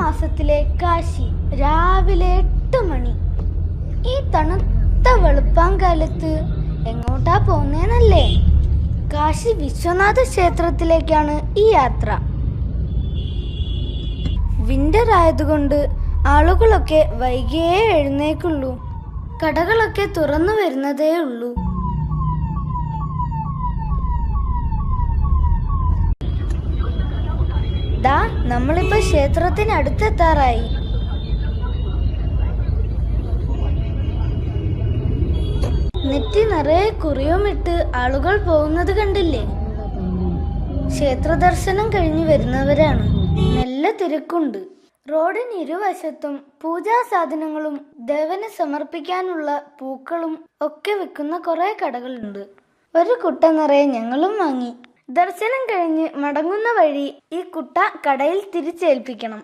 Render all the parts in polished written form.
മാസത്തിലെ കാശി. രാവിലെ 8 മണി. ഈ തണുത്ത വെളുപ്പാങ്കാലത്ത് എങ്ങോട്ടാ പോന്നേന്നല്ലേ? കാശി വിശ്വനാഥ ക്ഷേത്രത്തിലേക്കാണ് ഈ യാത്ര. വിന്റർ ആയതുകൊണ്ട് ആളുകളൊക്കെ വൈകിയേ എഴുന്നേക്കുള്ളൂ. കടകളൊക്കെ തുറന്നു വരുന്നതേ ഉള്ളൂ. ദാ നമ്മളിപ്പോ ക്ഷേത്രത്തിനടുത്തെത്താറായി. നെറ്റി നിറയെ കുറിയുമിട്ട് ആളുകൾ പോകുന്നത് കണ്ടില്ലേ? ക്ഷേത്ര ദർശനം കഴിഞ്ഞു വരുന്നവരാണ്. നല്ല തിരക്കുണ്ട്. റോഡിന് ഇരുവശത്തും പൂജാ സാധനങ്ങളും ദേവന് സമർപ്പിക്കാനുള്ള പൂക്കളും ഒക്കെ വിൽക്കുന്ന കുറെ കടകളുണ്ട്. ഒരു കുട്ട നിറയെ ഞങ്ങളും വാങ്ങി. ദർശനം കഴിഞ്ഞ് മടങ്ങുന്ന വഴി ഈ കുട്ട കടയിൽ തിരിച്ചേൽപ്പിക്കണം.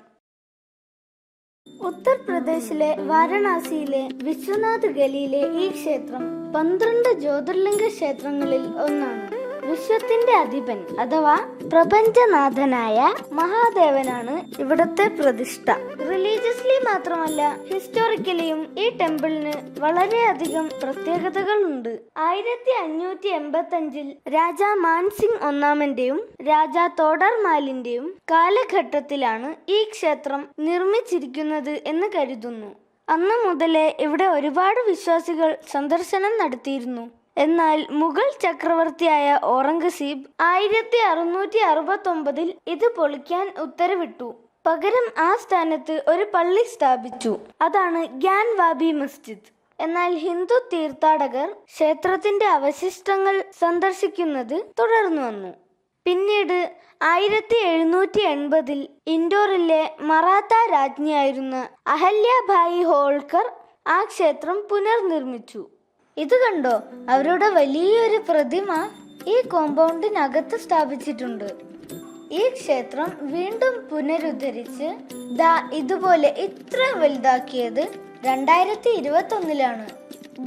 ഉത്തർപ്രദേശിലെ വാരണാസിയിലെ വിശ്വനാഥ് ഗലിയിലെ ഈ ക്ഷേത്രം 12 ജ്യോതിർലിംഗ ക്ഷേത്രങ്ങളിൽ ഒന്നാണ്. വിശ്വത്തിന്റെ അധിപൻ അഥവാ പ്രപഞ്ചനാഥനായ മഹാദേവനാണ് ഇവിടത്തെ പ്രതിഷ്ഠ. റിലീജിയസ്ലി മാത്രമല്ല ഹിസ്റ്റോറിക്കലിയും ഈ ടെമ്പിളിന് വളരെയധികം പ്രത്യേകതകളുണ്ട്. 1585 രാജാ മാൻസിംഗ് ഒന്നാമന്റെയും രാജാ തോഡർമാലിന്റെയും കാലഘട്ടത്തിലാണ് ഈ ക്ഷേത്രം നിർമ്മിച്ചിരിക്കുന്നത് എന്ന് കരുതുന്നു. അന്നു മുതലേ ഇവിടെ ഒരുപാട് വിശ്വാസികൾ സന്ദർശനം നടത്തിയിരുന്നു. എന്നാൽ മുഗൾ ചക്രവർത്തിയായ ഔറംഗസീബ് 1669 ഇത് പൊളിക്കാൻ ഉത്തരവിട്ടു. പകരം ആ സ്ഥാനത്ത് ഒരു പള്ളി സ്ഥാപിച്ചു. അതാണ് ഗ്യാൻ വാബി മസ്ജിദ്. എന്നാൽ ഹിന്ദു തീർത്ഥാടകർ ക്ഷേത്രത്തിന്റെ അവശിഷ്ടങ്ങൾ സന്ദർശിക്കുന്നത് തുടർന്നു വന്നു. പിന്നീട് 1780 ഇൻഡോറിലെ മറാത്ത രാജ്ഞിയായിരുന്ന അഹല്യാഭായി ഹോൾക്കർ ആ ക്ഷേത്രം പുനർനിർമ്മിച്ചു. ഇത് കണ്ടോ, അവരുടെ വലിയൊരു പ്രതിമ ഈ കോമ്പൗണ്ടിനകത്ത് സ്ഥാപിച്ചിട്ടുണ്ട്. ഈ ക്ഷേത്രം വീണ്ടും പുനരുദ്ധരിച്ച് ദാ ഇതുപോലെ ഇത്ര വലുതാക്കിയത് 2021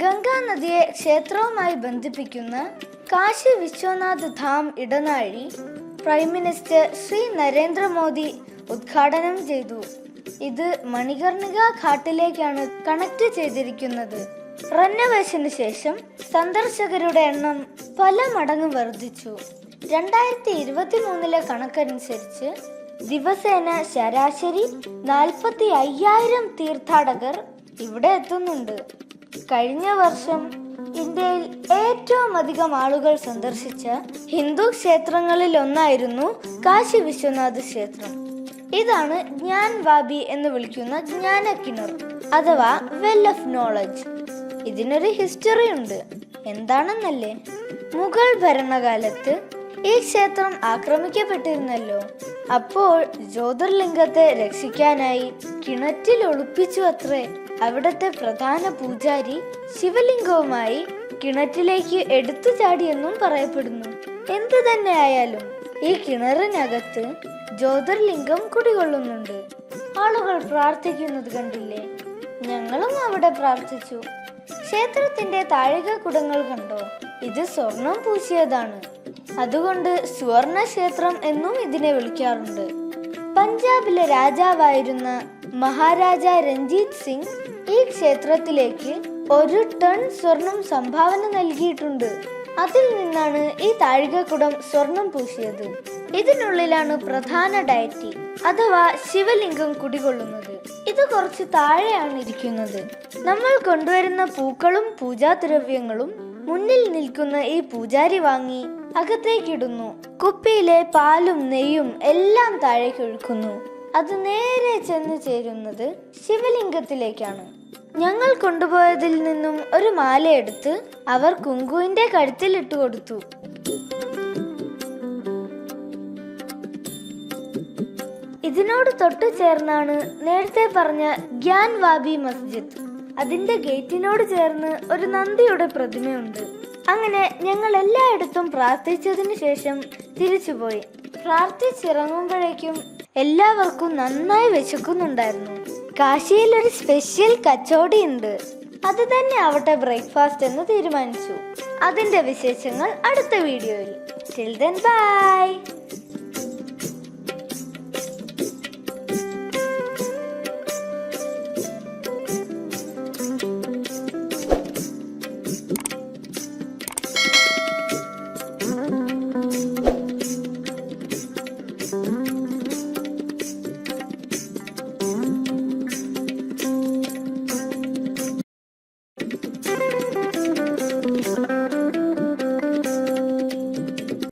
ഗംഗാ നദിയെ ക്ഷേത്രവുമായി ബന്ധിപ്പിക്കുന്ന കാശി വിശ്വനാഥ് ധാം ഇടനാഴി പ്രൈം മിനിസ്റ്റർ ശ്രീ നരേന്ദ്രമോദി ഉദ്ഘാടനം ചെയ്തു. ഇത് മണികർണിക ഘാട്ടിലേക്കാണ് കണക്ട് ചെയ്തിരിക്കുന്നത്. റെനോവേഷന് ശേഷം സന്ദർശകരുടെ എണ്ണം പല മടങ്ങ് വർദ്ധിച്ചു. 2023 കണക്കനുസരിച്ച് ദിവസേന ശരാശരി 45,000 തീർത്ഥാടകർ ഇവിടെ എത്തുന്നുണ്ട്. കഴിഞ്ഞ വർഷം ഇന്ത്യയിൽ ഏറ്റവും അധികം ആളുകൾ സന്ദർശിച്ച ഹിന്ദു ക്ഷേത്രങ്ങളിൽ ഒന്നായിരുന്നു കാശി വിശ്വനാഥ് ക്ഷേത്രം. ഇതാണ് ജ്ഞാൻ വാബി എന്ന് വിളിക്കുന്ന ജ്ഞാനക്കിണർ അഥവാ വെൽ ഓഫ് നോളജ്. ഇതിനൊരു ഹിസ്റ്ററി ഉണ്ട്. എന്താണെന്നല്ലേ? മുഗൾ ഭരണകാലത്ത് ഈ ക്ഷേത്രം ആക്രമിക്കപ്പെട്ടിരുന്നല്ലോ. അപ്പോൾ ജ്യോതിർലിംഗത്തെ രക്ഷിക്കാനായി കിണറ്റിൽ ഒളിപ്പിച്ചു അത്രേ. അവിടത്തെ പ്രധാന പൂജാരി ശിവലിംഗവുമായി കിണറ്റിലേക്ക് എടുത്തു ചാടിയെന്നും പറയപ്പെടുന്നു. എന്തു തന്നെ ആയാലും ഈ കിണറിനകത്ത് ജ്യോതിർലിംഗം കുടികൊള്ളുന്നുണ്ട്. ആളുകൾ പ്രാർത്ഥിക്കുന്നത് കണ്ടില്ലേ? ഞങ്ങളും അവിടെ പ്രാർത്ഥിച്ചു. ക്ഷേത്രത്തിന്റെ താഴികക്കുടങ്ങൾ കണ്ടോ? ഇത് സ്വർണം പൂശിയതാണ്. അതുകൊണ്ട് സുവർണ ക്ഷേത്രം എന്നും ഇതിനെ വിളിക്കാറുണ്ട്. പഞ്ചാബിലെ രാജാവായിരുന്ന മഹാരാജ രഞ്ജിത് സിംഗ് ഈ ക്ഷേത്രത്തിലേക്ക് 1 ടൺ സ്വർണം സംഭാവന നൽകിയിട്ടുണ്ട്. അതിൽ നിന്നാണ് ഈ താഴികക്കുടം സ്വർണം പൂശിയത്. ഇതിനുള്ളിലാണ് പ്രധാന ഡയറ്റി അഥവാ ശിവലിംഗം കുടികൊള്ളുന്നത്. ഇത് കുറച്ച് താഴെയാണ് ഇരിക്കുന്നത്. നമ്മൾ കൊണ്ടുവരുന്ന പൂക്കളും പൂജാദ്രവ്യങ്ങളും മുന്നിൽ നിൽക്കുന്ന ഈ പൂജാരി വാങ്ങി അകത്തേക്കിടുന്നു. കുപ്പിയിലെ പാലും നെയ്യും എല്ലാം താഴേക്ക് ഒഴുക്കുന്നു. അത് നേരെ ചെന്ന് ചേരുന്നത് ശിവലിംഗത്തിലേക്കാണ്. ഞങ്ങൾ കൊണ്ടുപോയതിൽ നിന്നും ഒരു മാലയെടുത്ത് അവർ കുങ്കുവിന്റെ കഴുത്തിൽ ഇട്ടു കൊടുത്തു. ഇതിനോട് തൊട്ടു ചേർന്നാണ് നേരത്തെ പറഞ്ഞ ഗ്യാൻ വാബി മസ്ജിദ്. അതിന്റെ ഗേറ്റിനോട് ചേർന്ന് ഒരു നന്ദിയുടെ പ്രതിമയുണ്ട്. അങ്ങനെ ഞങ്ങൾ എല്ലായിടത്തും പ്രാർത്ഥിച്ചതിന് ശേഷം തിരിച്ചുപോയി. പ്രാർത്ഥിച്ചിറങ്ങുമ്പോഴേക്കും എല്ലാവർക്കും നന്നായി വിശക്കുന്നുണ്ടായിരുന്നു. കാശിയിൽ ഒരു സ്പെഷ്യൽ കച്ചോടി ഉണ്ട്. അത് തന്നെ ആവട്ടെ ബ്രേക്ക്ഫാസ്റ്റ് എന്ന് തീരുമാനിച്ചു. അതിന്റെ വിശേഷങ്ങൾ അടുത്ത വീഡിയോയിൽ. Till then, bye.